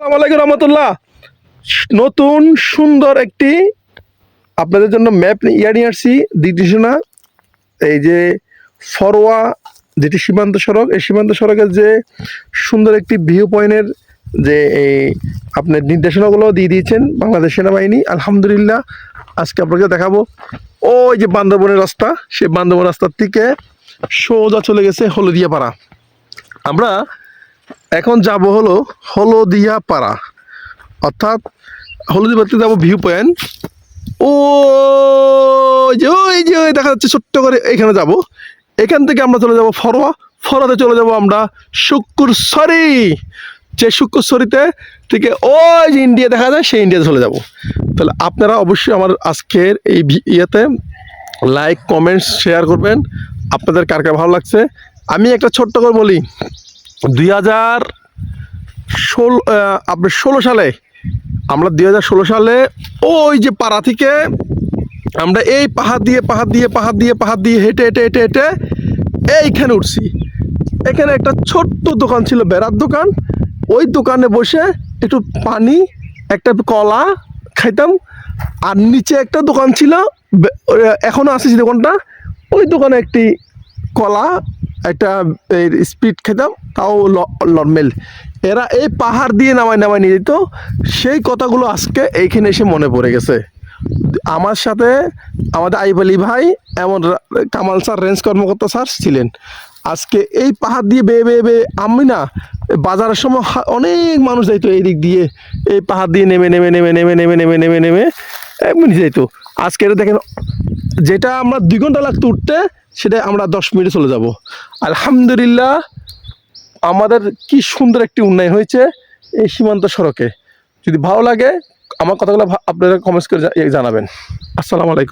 আসসালামু আলাইকুম রহমতুল্লাহ। নতুন সুন্দর একটি আপনাদের জন্য ম্যাপ নিয়ে আসছি দিদিশোনা। এই যে ফরোয়া যেটি সীমান্ত সড়ক, এই সীমান্ত সড়কের যে সুন্দর একটি ভিউ পয়েন্টের যে এই আপনার নির্দেশনাগুলো দিয়ে দিয়েছেন বাংলাদেশ সেনাবাহিনী। আলহামদুলিল্লাহ আজকে আপনাকে দেখাবো ওই যে বান্দরবনের রাস্তা, সেই বান্দরবন রাস্তার থেকে সোজা চলে গেছে হলদিয়া পাড়া। আমরা এখন যাব হলো হলদিয়া পাড়া, অর্থাৎ হলদিবাড়িতে যাবো ভিউ পয়েন্ট। ওই যে দেখা যাচ্ছে ছোট্ট করে, এখানে যাব। এখান থেকে আমরা চলে যাব ফরোয়া, ফরোয়াতে চলে যাব আমরা শুক্রসরি, যে শুক্রসরিতে থেকে ওই যে ইন্ডিয়া দেখা যায় সেই ইন্ডিয়াতে চলে যাব। তাহলে আপনারা অবশ্যই আমার আজকের এই ইয়েতে লাইক কমেন্টস শেয়ার করবেন, আপনাদের কার কার ভালো লাগছে। আমি একটা ছোট্ট করে বলি, 2016 সালে আমরা 2016 সালে ওই যে পাড়া থেকে আমরা এই পাহাড় দিয়ে হেঁটে হেঁটে হেঁটে হেঁটে এইখানে উঠছি। এখানে একটা ছোট্ট দোকান ছিল, বেড়ার দোকান। ওই দোকানে বসে একটু পানি, একটা কলা খাইতাম। আর নিচে একটা দোকান ছিল, এখনও আছে সেই দোকানটা। ওই দোকানে একটি কলা, একটা স্পিড খেতাম, তাও নর্মেল। এরা এই পাহাড় দিয়ে নামায় নিয়ে যেত। সেই কথাগুলো আজকে এইখানে এসে মনে পড়ে গেছে। আমার সাথে আমাদের আইব আলী ভাই, এমন কামাল স্যার, রেঞ্জ কর্মকর্তা স্যার ছিলেন। আজকে এই পাহাড় দিয়ে বেয়ে বেয়ে বেয়ে আমি না বাজারের সময় অনেক মানুষ যাইতো এই দিক দিয়ে, এই পাহাড় দিয়ে নেমে নেমে নেমে নেমে নেমে নেমে নেমে নেমে এমনি যাইতো। আজকে এটা দেখেন, যেটা আমরা 2 ঘন্টা লাগতো উঠতে, সেটা আমরা 10 মিনিটে চলে যাব। আলহামদুলিল্লাহ আমাদের কি সুন্দর একটি উন্নয়ন হয়েছে এই সীমান্ত সড়কে। যদি ভালো লাগে আমার কথাগুলো আপনারা কমেন্টস করে জানাবেন। আসসালামু আলাইকুম।